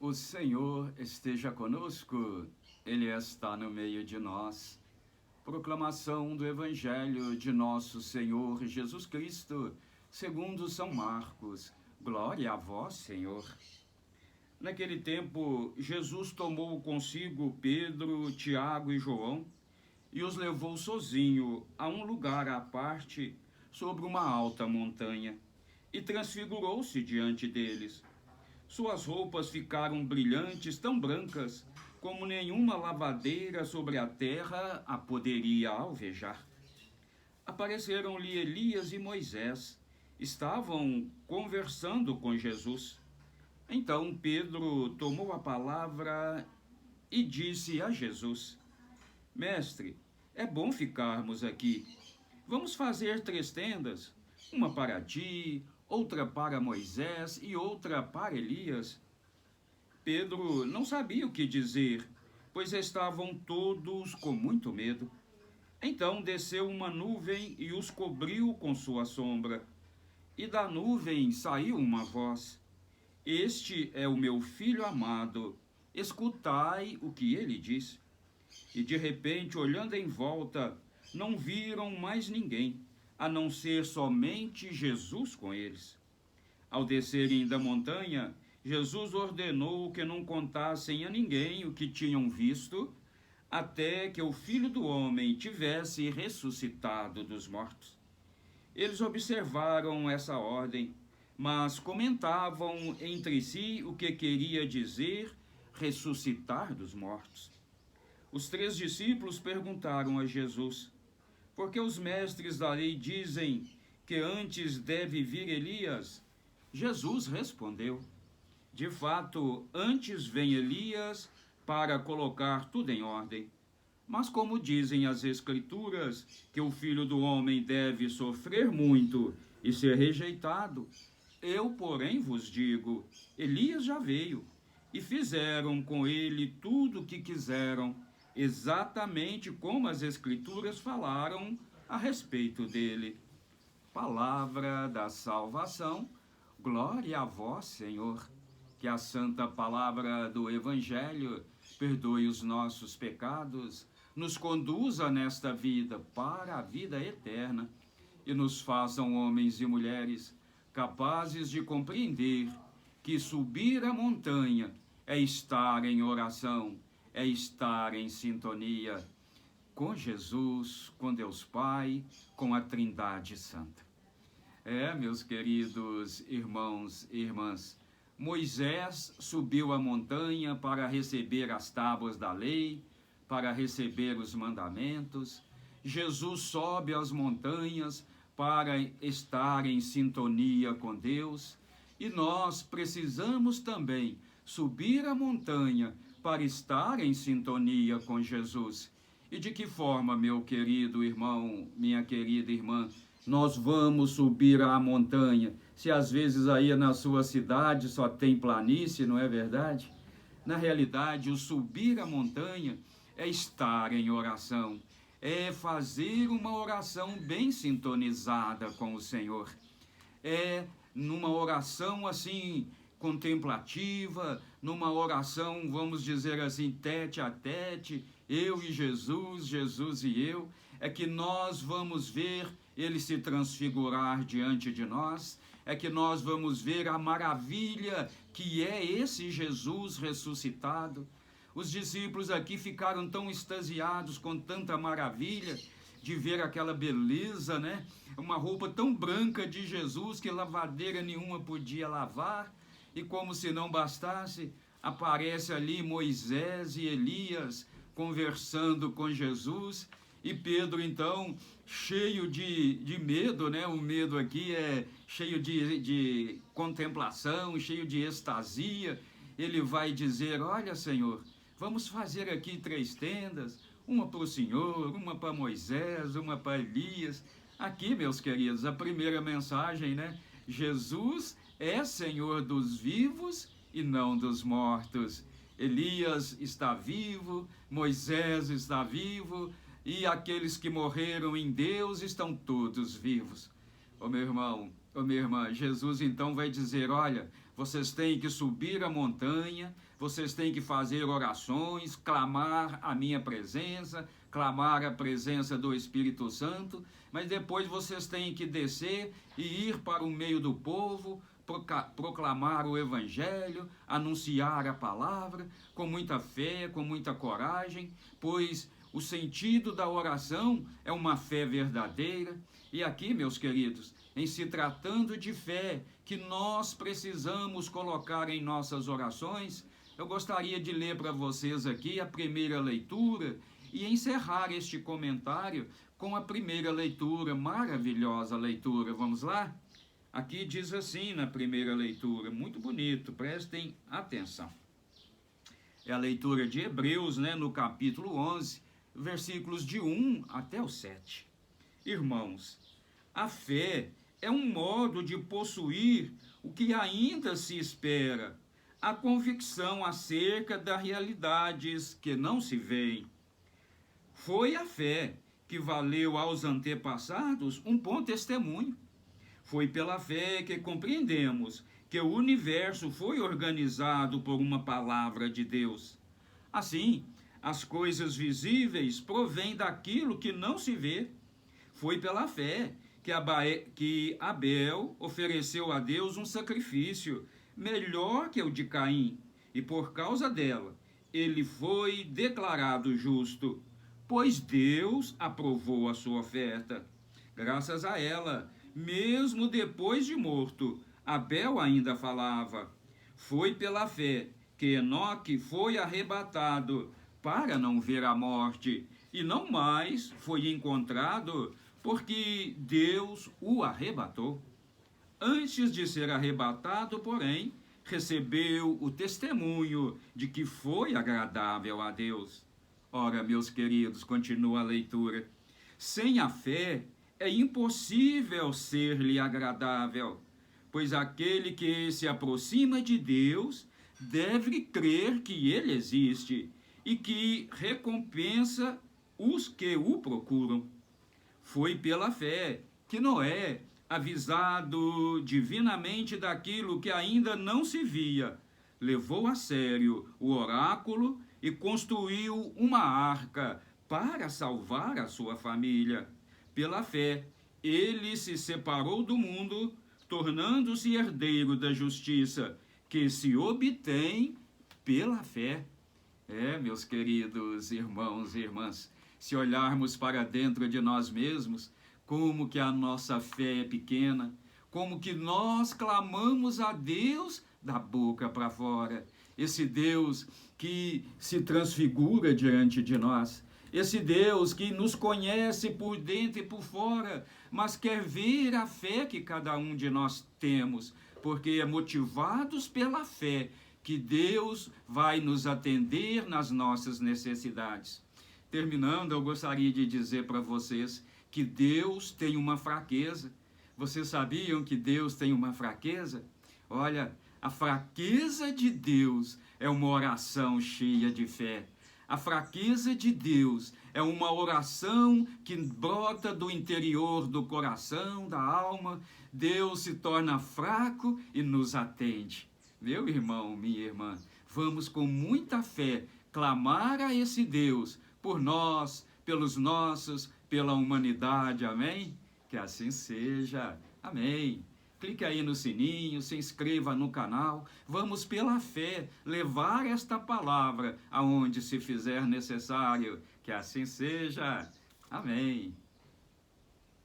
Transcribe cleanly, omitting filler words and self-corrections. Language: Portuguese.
O Senhor esteja conosco, Ele está no meio de nós. Proclamação do Evangelho de nosso Senhor Jesus Cristo, segundo São Marcos. Glória a vós, Senhor. Naquele tempo, Jesus tomou consigo Pedro, Tiago e João e os levou sozinho a um lugar à parte, sobre uma alta montanha, e transfigurou-se diante deles. Suas roupas ficaram brilhantes, tão brancas, como nenhuma lavadeira sobre a terra a poderia alvejar. Apareceram-lhe Elias e Moisés. Estavam conversando com Jesus. Então Pedro tomou a palavra e disse a Jesus: Mestre, é bom ficarmos aqui. Vamos fazer 3 tendas, uma para ti, outra para Moisés e outra para Elias. Pedro não sabia o que dizer, pois estavam todos com muito medo. Então desceu uma nuvem e os cobriu com sua sombra. E da nuvem saiu uma voz: Este é o meu filho amado, escutai o que ele diz. E de repente, olhando em volta, não viram mais ninguém, a não ser somente Jesus com eles. Ao descerem da montanha, Jesus ordenou que não contassem a ninguém o que tinham visto, até que o Filho do Homem tivesse ressuscitado dos mortos. Eles observaram essa ordem, mas comentavam entre si o que queria dizer ressuscitar dos mortos. Os 3 discípulos perguntaram a Jesus: Por que os mestres da lei dizem que antes deve vir Elias? Jesus respondeu: De fato, antes vem Elias para colocar tudo em ordem. Mas como dizem as Escrituras que o Filho do Homem deve sofrer muito e ser rejeitado, eu, porém, vos digo, Elias já veio, e fizeram com ele tudo o que quiseram, exatamente como as Escrituras falaram a respeito dele. Palavra da salvação, glória a vós, Senhor. Que a santa palavra do Evangelho perdoe os nossos pecados, nos conduza nesta vida para a vida eterna e nos façam homens e mulheres capazes de compreender que subir a montanha é estar em oração, é estar em sintonia com Jesus, com Deus Pai, com a Trindade Santa. Meus queridos irmãos e irmãs, Moisés subiu a montanha para receber as tábuas da lei, para receber os mandamentos. Jesus sobe as montanhas para estar em sintonia com Deus. E nós precisamos também subir a montanha para estar em sintonia com Jesus. E de que forma, meu querido irmão, minha querida irmã, nós vamos subir a montanha? Se às vezes aí na sua cidade só tem planície, não é verdade? Na realidade, o subir a montanha é estar em oração, é fazer uma oração bem sintonizada com o Senhor. É numa oração assim contemplativa, numa oração, vamos dizer assim, tete a tete, eu e Jesus, Jesus e eu, é que nós vamos ver ele se transfigurar diante de nós, é que nós vamos ver a maravilha que é esse Jesus ressuscitado. Os discípulos aqui ficaram tão extasiados com tanta maravilha de ver aquela beleza, né? Uma roupa tão branca de Jesus que lavadeira nenhuma podia lavar. E como se não bastasse, aparece ali Moisés e Elias conversando com Jesus. E Pedro, então, cheio de medo, né? O medo aqui é cheio de contemplação, cheio de extasia. Ele vai dizer: Olha, Senhor, vamos fazer aqui 3 tendas, uma para o Senhor, uma para Moisés, uma para Elias. Aqui, meus queridos, a primeira mensagem, né? Jesus é Senhor dos vivos e não dos mortos. Elias está vivo, Moisés está vivo, e aqueles que morreram em Deus estão todos vivos. Ô meu irmão, ô minha irmã, Jesus então vai dizer: olha, vocês têm que subir a montanha, vocês têm que fazer orações, clamar a minha presença, clamar a presença do Espírito Santo, mas depois vocês têm que descer e ir para o meio do povo, proclamar o Evangelho, anunciar a palavra com muita fé, com muita coragem, pois o sentido da oração é uma fé verdadeira. E aqui, meus queridos, em se tratando de fé que nós precisamos colocar em nossas orações, eu gostaria de ler para vocês aqui a primeira leitura e encerrar este comentário com a primeira leitura, maravilhosa leitura. Vamos lá? Aqui diz assim na primeira leitura, muito bonito, prestem atenção. É a leitura de Hebreus, no capítulo 11, versículos de 1 até o 7. Irmãos, a fé é um modo de possuir o que ainda se espera, a convicção acerca das realidades que não se veem. Foi a fé que valeu aos antepassados um bom testemunho. Foi pela fé que compreendemos que o universo foi organizado por uma palavra de Deus. Assim, as coisas visíveis provêm daquilo que não se vê. Foi pela fé que Abel ofereceu a Deus um sacrifício melhor que o de Caim, e por causa dela, ele foi declarado justo, pois Deus aprovou a sua oferta. Graças a ela, mesmo depois de morto, Abel ainda falava. Foi pela fé que Enoque foi arrebatado para não ver a morte, e não mais foi encontrado, porque Deus o arrebatou. Antes de ser arrebatado, porém, recebeu o testemunho de que foi agradável a Deus. Ora, meus queridos, continua a leitura. Sem a fé, é impossível ser-lhe agradável, pois aquele que se aproxima de Deus deve crer que ele existe e que recompensa os que o procuram. Foi pela fé que Noé, avisado divinamente daquilo que ainda não se via, levou a sério o oráculo e construiu uma arca para salvar a sua família. Pela fé, ele se separou do mundo, tornando-se herdeiro da justiça, que se obtém pela fé. Meus queridos irmãos e irmãs, se olharmos para dentro de nós mesmos, como que a nossa fé é pequena, como que nós clamamos a Deus da boca para fora. Esse Deus que se transfigura diante de nós, esse Deus que nos conhece por dentro e por fora, mas quer ver a fé que cada um de nós temos, porque é motivados pela fé que Deus vai nos atender nas nossas necessidades. Terminando, eu gostaria de dizer para vocês que Deus tem uma fraqueza. Vocês sabiam que Deus tem uma fraqueza? Olha, a fraqueza de Deus é uma oração cheia de fé. A fraqueza de Deus é uma oração que brota do interior do coração, da alma. Deus se torna fraco e nos atende. Meu irmão, minha irmã, vamos com muita fé clamar a esse Deus por nós, pelos nossos, pela humanidade. Amém? Que assim seja. Amém. Clique aí no sininho, se inscreva no canal. Vamos, pela fé, levar esta palavra aonde se fizer necessário. Que assim seja. Amém.